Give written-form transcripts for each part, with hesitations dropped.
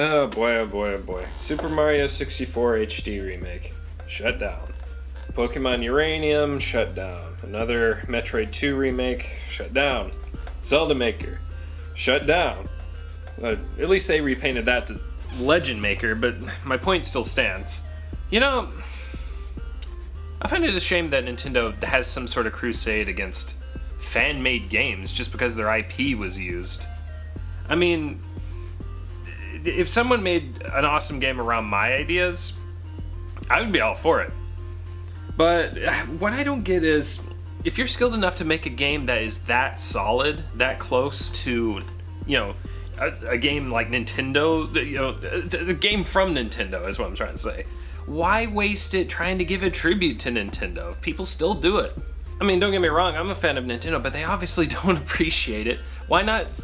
Oh boy, oh boy, oh boy. Super Mario 64 HD remake. Shut down. Pokemon Uranium, shut down. Another Metroid 2 remake, shut down. Zelda Maker, shut down. At least they repainted that to Legend Maker, but my point still stands. You know, I find it a shame that Nintendo has some sort of crusade against fan-made games just because their IP was used. I mean, if someone made an awesome game around my ideas, I would be all for it. But what I don't get is, if you're skilled enough to make a game that is that solid, that close to, you know, a game like Nintendo, you know, a game from Nintendo is what I'm trying to say. Why waste it trying to give a tribute to Nintendo? People still do it. I mean, don't get me wrong, I'm a fan of Nintendo, but they obviously don't appreciate it. Why not,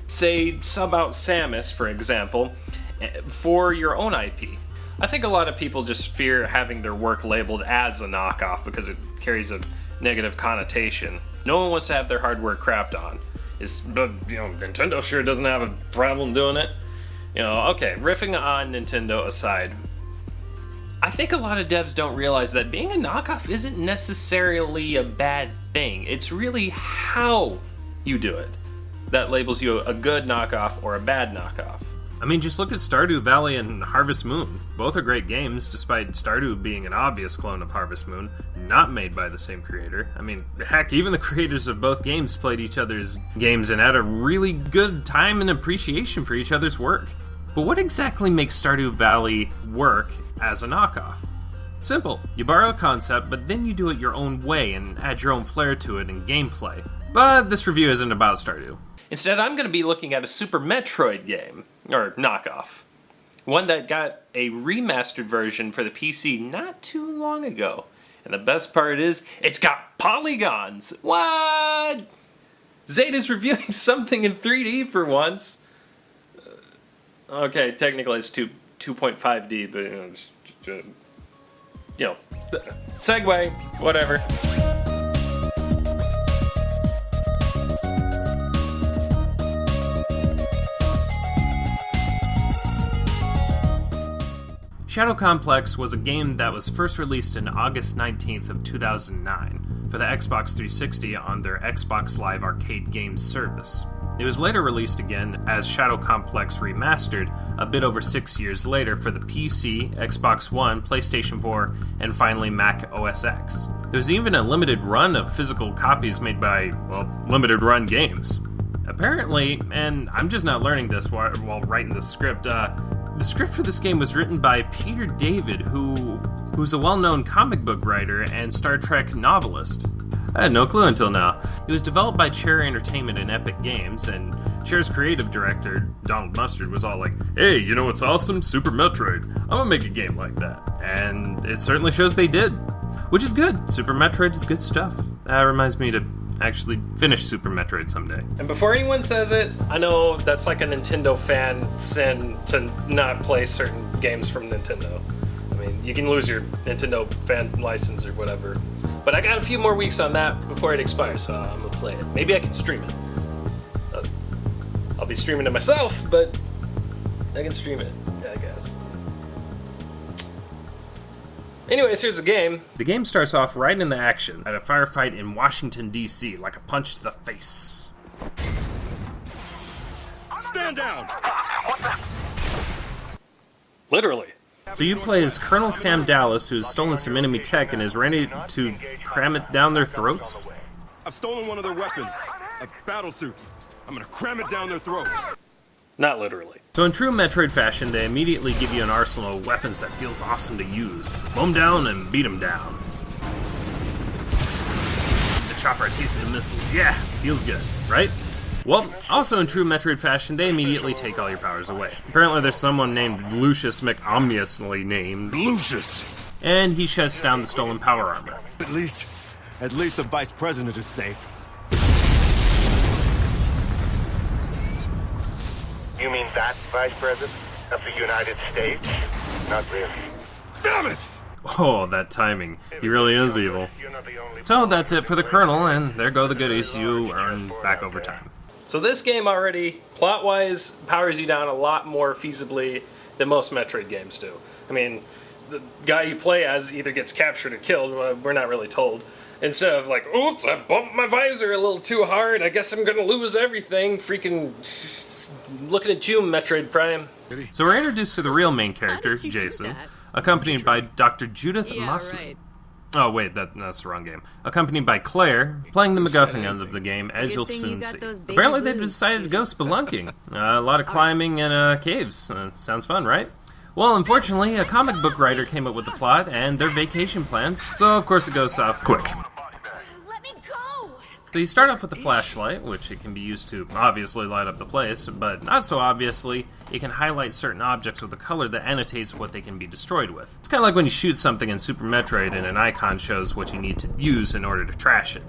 say, sub out Samus, for example, for your own IP? I think a lot of people just fear having their work labeled as a knockoff because it carries a negative connotation. No one wants to have their hard work crapped on. But, you know, Nintendo sure doesn't have a problem doing it. You know, okay, riffing on Nintendo aside, I think a lot of devs don't realize that being a knockoff isn't necessarily a bad thing. It's really how you do it that labels you a good knockoff or a bad knockoff. I mean, just look at Stardew Valley and Harvest Moon. Both are great games, despite Stardew being an obvious clone of Harvest Moon, not made by the same creator. I mean, heck, even the creators of both games played each other's games and had a really good time and appreciation for each other's work. But what exactly makes Stardew Valley work as a knockoff? Simple. You borrow a concept, but then you do it your own way and add your own flair to it in gameplay. But this review isn't about Stardew. Instead, I'm going to be looking at a Super Metroid game, or knockoff. One that got a remastered version for the PC not too long ago. And the best part is, it's got polygons! What? Zeta's reviewing something in 3D for once. Okay, technically it's 2.5D, but you know, segue, whatever. Shadow Complex was a game that was first released on August 19th of 2009 for the Xbox 360 on their Xbox Live Arcade Games service. It was later released again as Shadow Complex Remastered a bit over 6 years later for the PC, Xbox One, PlayStation 4, and finally Mac OS X. There was even a limited run of physical copies made by, well, limited run games. Apparently, and I'm just not learning this while writing the script, the script for this game was written by Peter David, who's a well-known comic book writer and Star Trek novelist. I had no clue until now. It was developed by Chair Entertainment and Epic Games, and Chair's creative director, Donald Mustard, was all like, hey, you know what's awesome? Super Metroid. I'm gonna make a game like that. And it certainly shows they did. Which is good. Super Metroid is good stuff. That reminds me to actually finish Super Metroid someday. And before anyone says it, I know that's like a Nintendo fan sin to not play certain games from Nintendo. I mean, you can lose your Nintendo fan license or whatever. But I got a few more weeks on that before it expires, so I'm gonna play it. Maybe I can stream it. I'll be streaming it myself, but I can stream it, I guess. Anyways, here's the game. The game starts off right in the action at a firefight in Washington, D.C., like a punch to the face. Stand down! Literally. So you play as Colonel Sam Dallas, who has stolen some enemy tech and is ready to cram it down their throats? I've stolen one of their weapons, a battle suit. I'm gonna cram it down their throats. Not literally. So in true Metroid fashion, they immediately give you an arsenal of weapons that feels awesome to use. Mow 'em down and beat 'em down. The chopper, a taste of the missiles. Yeah, feels good, right? Well, also in true Metroid fashion, they immediately take all your powers away. Apparently there's someone named Lucius McOmniously named Lucius! And he shuts down the stolen power armor. At least the vice president is safe. You mean that vice president of the United States? Not really. Damn it! Oh, that timing. He really is evil. So that's it for the Colonel, and there go the goodies you earned back over time. So this game already, plot-wise, powers you down a lot more feasibly than most Metroid games do. I mean, the guy you play as either gets captured or killed, well, we're not really told. Instead of like, oops, I bumped my visor a little too hard, I guess I'm gonna lose everything, freaking looking at you, Metroid Prime. So we're introduced to the real main character, Jason, accompanied by Dr. Judith Mossman. Right. Oh wait, that's the wrong game. Accompanied by Claire, playing the MacGuffin end of the game, as you'll soon see. Apparently they decided to go spelunking. A lot of climbing and caves. Sounds fun, right? Well, unfortunately, a comic book writer came up with the plot and their vacation plans, so of course it goes south quick. Let me go! So you start off with a flashlight, which it can be used to obviously light up the place, but not so obviously, it can highlight certain objects with a color that annotates what they can be destroyed with. It's kind of like when you shoot something in Super Metroid and an icon shows what you need to use in order to trash it.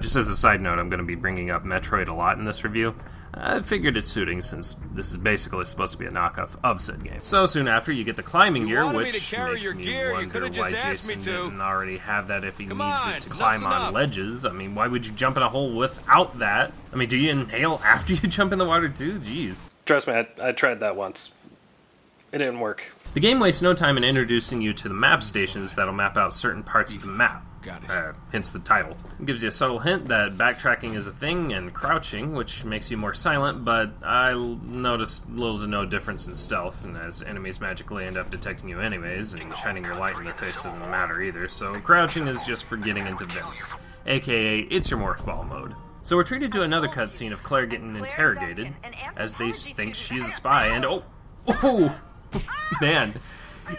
Just as a side note, I'm going to be bringing up Metroid a lot in this review. I figured it's suiting since this is basically supposed to be a knockoff of said game. So soon after, you get the climbing gear, which makes me wonder why Jason didn't already have that if he needs it to climb on ledges. I mean, why would you jump in a hole without that? I mean, do you inhale after you jump in the water too? Jeez. Trust me, I tried that once. It didn't work. The game wastes no time in introducing you to the map stations that'll map out certain parts of the map. Hence the title. It gives you a subtle hint that backtracking is a thing and crouching, which makes you more silent, but I noticed little to no difference in stealth, and as enemies magically end up detecting you anyways, and shining your light in their face doesn't matter either, so crouching is just for getting into vents, aka it's your morph ball mode. So we're treated to another cutscene of Claire getting interrogated, as they think she's a spy, and oh, man,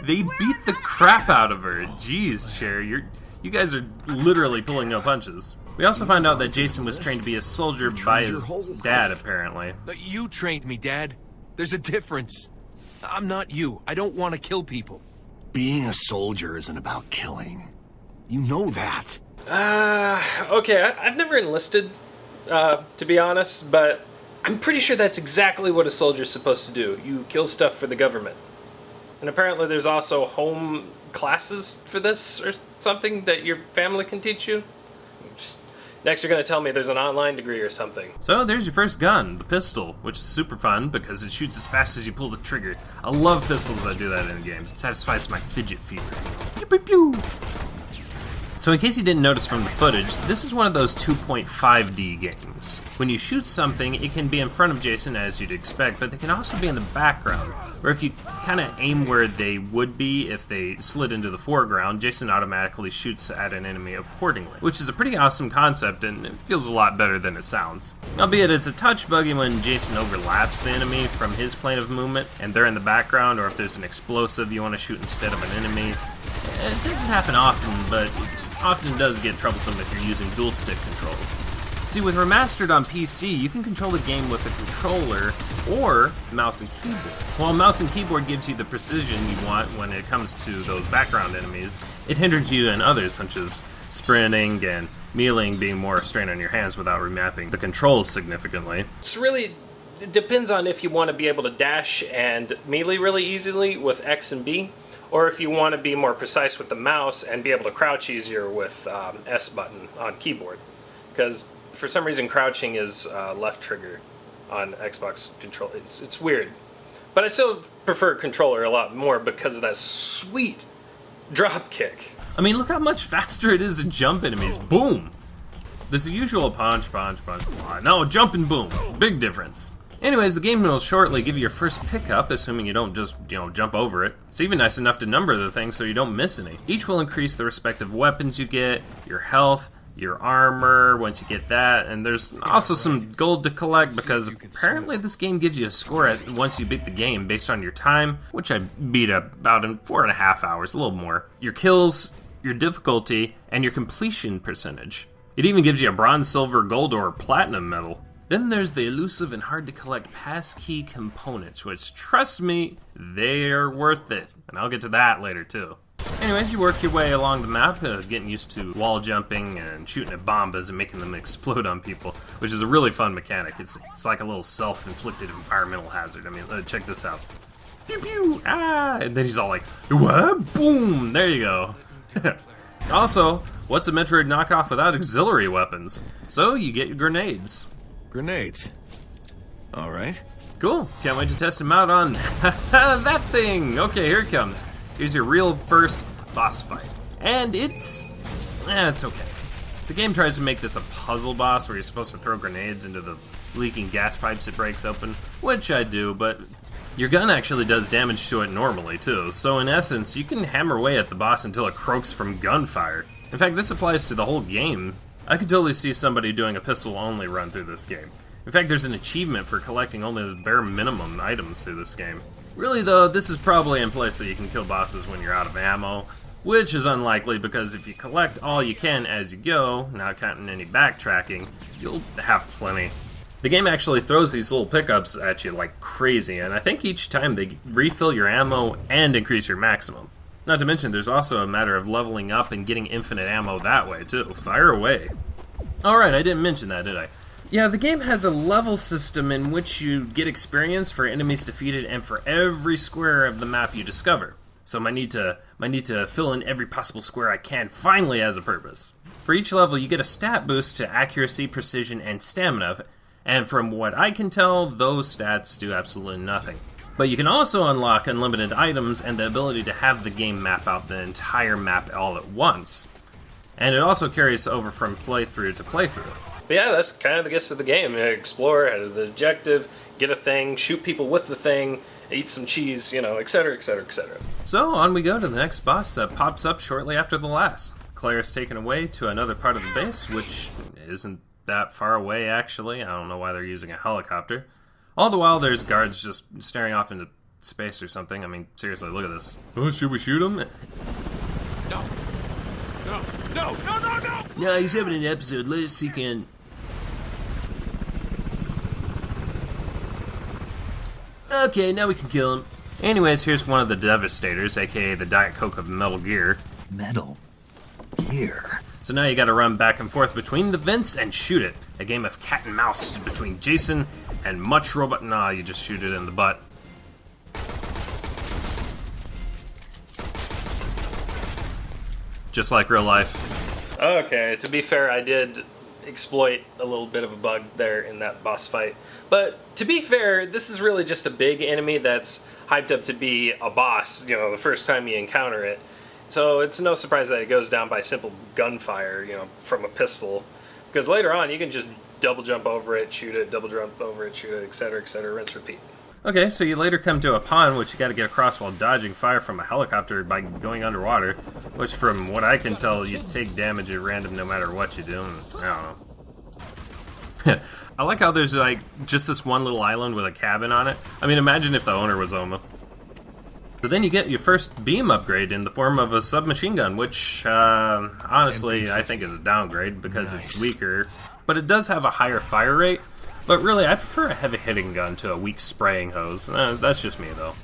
they beat the crap out of her. Jeez, Cher, you guys are literally pulling no punches. We also find out that Jason was trained to be a soldier by his dad, apparently. You trained me, Dad. There's a difference. I'm not you. I don't want to kill people. Being a soldier isn't about killing. You know that. Okay, I've never enlisted, to be honest, but I'm pretty sure that's exactly what a soldier's supposed to do. You kill stuff for the government. And apparently there's also home classes for this or something that your family can teach you. Next you're going to tell me there's an online degree or something. So there's your first gun, the pistol, which is super fun because it shoots as fast as you pull the trigger. I love pistols that do that in games. It satisfies my fidget fever. Pew, pew, pew. So in case you didn't notice from the footage, this is one of those 2.5D games. When you shoot something, it can be in front of Jason as you'd expect, but they can also be in the background, or if you kind of aim where they would be if they slid into the foreground, Jason automatically shoots at an enemy accordingly, which is a pretty awesome concept and it feels a lot better than it sounds. Albeit it's a touch buggy when Jason overlaps the enemy from his plane of movement and they're in the background, or if there's an explosive you want to shoot instead of an enemy. It doesn't happen often, but it often does get troublesome if you're using dual stick controls. See, with Remastered on PC, you can control the game with a controller or mouse and keyboard. While mouse and keyboard gives you the precision you want when it comes to those background enemies, it hinders you in others, such as sprinting and meleeing being more a strain on your hands without remapping the controls significantly. It depends on if you want to be able to dash and melee really easily with X and B, or if you want to be more precise with the mouse and be able to crouch easier with S button on keyboard. Because for some reason crouching is left trigger on Xbox control. It's weird. But I still prefer controller a lot more because of that sweet drop kick. I mean, look how much faster it is to jump enemies. Boom! There's the usual punch. No, jump and boom. Big difference. Anyways, the game will shortly give you your first pickup, assuming you don't just, jump over it. It's even nice enough to number the things so you don't miss any. Each will increase the respective weapons you get, your health, your armor, once you get that, and there's also some gold to collect because apparently this game gives you a score at once you beat the game based on your time, which I beat about in 4.5 hours, a little more. Your kills, your difficulty, and your completion percentage. It even gives you a bronze, silver, gold, or platinum medal. Then there's the elusive and hard to collect passkey components, which, trust me, they are worth it. And I'll get to that later too. Anyways, you work your way along the map, getting used to wall jumping and shooting at bombas and making them explode on people, which is a really fun mechanic. It's like a little self-inflicted environmental hazard. I mean, check this out. Pew pew, ah! And then he's all like, what? Boom! There you go. Also, what's a Metroid knockoff without auxiliary weapons? So you get your grenades. Grenades? All right. Cool. Can't wait to test him out on that thing. Okay, here it comes. Here's your real first boss fight. And it's okay. The game tries to make this a puzzle boss where you're supposed to throw grenades into the leaking gas pipes it breaks open, which I do, but your gun actually does damage to it normally too, so in essence, you can hammer away at the boss until it croaks from gunfire. In fact, this applies to the whole game. I could totally see somebody doing a pistol-only run through this game. In fact, there's an achievement for collecting only the bare minimum items through this game. Really though, this is probably in place so you can kill bosses when you're out of ammo, which is unlikely because if you collect all you can as you go, not counting any backtracking, you'll have plenty. The game actually throws these little pickups at you like crazy, and I think each time they refill your ammo and increase your maximum. Not to mention, there's also a matter of leveling up and getting infinite ammo that way too. Fire away. Alright, I didn't mention that, did I? Yeah, the game has a level system in which you get experience for enemies defeated and for every square of the map you discover. So my need to fill in every possible square I can finally has a purpose. For each level, you get a stat boost to accuracy, precision, and stamina, and from what I can tell, those stats do absolutely nothing. But you can also unlock unlimited items and the ability to have the game map out the entire map all at once. And it also carries over from playthrough to playthrough. But yeah, that's kind of the gist of the game. Explore, have the objective, get a thing, shoot people with the thing, eat some cheese, etc., etc., etc. So on we go to the next boss that pops up shortly after the last. Claire is taken away to another part of the base, which isn't that far away actually. I don't know why they're using a helicopter. All the while there's guards just staring off into space or something. I mean, seriously, look at this. Oh, should we shoot him? No, he's having an episode. Let's see can. Okay, now we can kill him. Anyways, here's one of the Devastators, aka the Diet Coke of Metal Gear. Metal Gear. So now you gotta run back and forth between the vents and shoot it. A game of cat and mouse between Jason and Much Robot. Nah, you just shoot it in the butt. Just like real life. Okay, to be fair, I did exploit a little bit of a bug there in that boss fight. But to be fair, this is really just a big enemy that's hyped up to be a boss, the first time you encounter it. So it's no surprise that it goes down by simple gunfire, from a pistol. Because later on, you can just double jump over it, shoot it, double jump over it, shoot it, etc., etc., rinse, repeat. Okay, so you later come to a pond, which you gotta get across while dodging fire from a helicopter by going underwater, which from what I can tell, you take damage at random no matter what you do, and I don't know. I like how there's just this one little island with a cabin on it. I mean, imagine if the owner was Oma. So then you get your first beam upgrade in the form of a submachine gun, which, honestly, I think is a downgrade because it's weaker. But it does have a higher fire rate. But really, I prefer a heavy-hitting gun to a weak spraying hose. That's just me, though.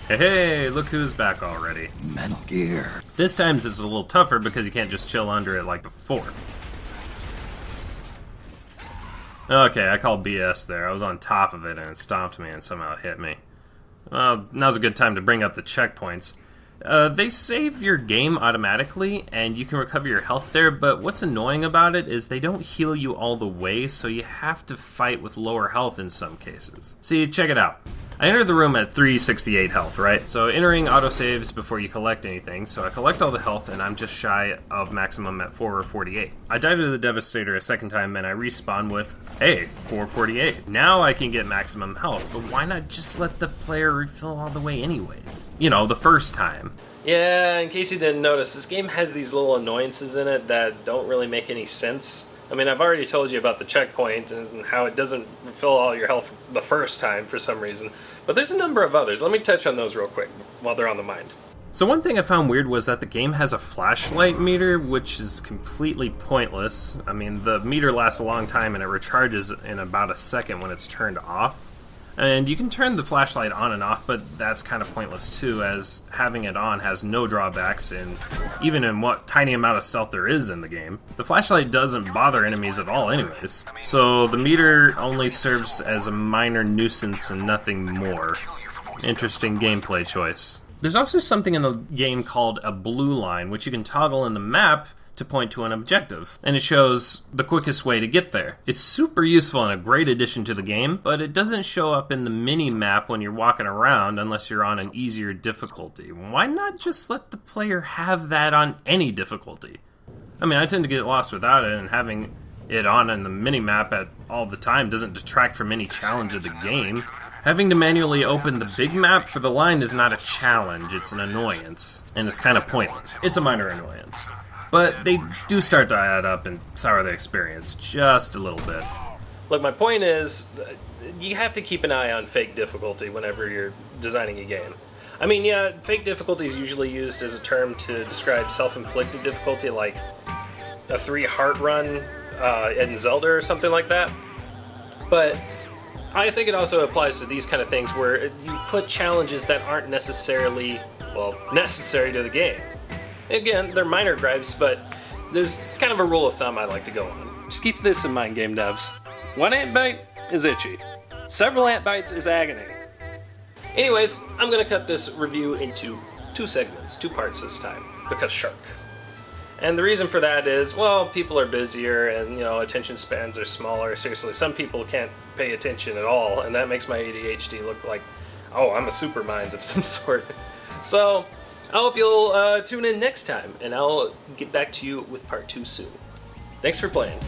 Hey, look who's back already. Metal Gear. This time it's a little tougher because you can't just chill under it like before. Okay, I called BS there. I was on top of it and it stomped me and somehow it hit me. Well, now's a good time to bring up the checkpoints. They save your game automatically, and you can recover your health there, but what's annoying about it is they don't heal you all the way, so you have to fight with lower health in some cases. See, check it out. I entered the room at 368 health, right? So entering autosaves before you collect anything, so I collect all the health and I'm just shy of maximum at 448. I died to the Devastator a second time and I respawn with, hey, 448. Now I can get maximum health, but why not just let the player refill all the way anyways? The first time. Yeah, in case you didn't notice, this game has these little annoyances in it that don't really make any sense. I mean, I've already told you about the checkpoint and how it doesn't fill all your health the first time for some reason. But there's a number of others. Let me touch on those real quick while they're on the mind. So one thing I found weird was that the game has a flashlight meter, which is completely pointless. I mean, the meter lasts a long time and it recharges in about a second when it's turned off. And you can turn the flashlight on and off, but that's kind of pointless too, as having it on has no drawbacks, even in what tiny amount of stealth there is in the game. The flashlight doesn't bother enemies at all anyways, so the meter only serves as a minor nuisance and nothing more. Interesting gameplay choice. There's also something in the game called a blue line, which you can toggle in the map to point to an objective, and it shows the quickest way to get there. It's super useful and a great addition to the game, but it doesn't show up in the mini-map when you're walking around unless you're on an easier difficulty. Why not just let the player have that on any difficulty? I mean, I tend to get lost without it, and having it on in the mini-map at all the time doesn't detract from any challenge of the game. Having to manually open the big map for the line is not a challenge, it's an annoyance, and it's kind of pointless. It's a minor annoyance. But they do start to add up and sour the experience just a little bit. Look, my point is, you have to keep an eye on fake difficulty whenever you're designing a game. I mean, yeah, fake difficulty is usually used as a term to describe self-inflicted difficulty, like a 3-heart run in Zelda or something like that. But I think it also applies to these kind of things where you put challenges that aren't necessarily, well, necessary to the game. Again, they're minor gripes, but there's kind of a rule of thumb I like to go on. Just keep this in mind, game devs. 1 ant bite is itchy. Several ant bites is agony. Anyways, I'm going to cut this review into 2 segments, 2 parts this time, because shark. And the reason for that is, well, people are busier and, you know, attention spans are smaller. Seriously, some people can't pay attention at all, and that makes my ADHD look like, oh, I'm a supermind of some sort. So I hope you'll tune in next time, and I'll get back to you with part 2 soon. Thanks for playing.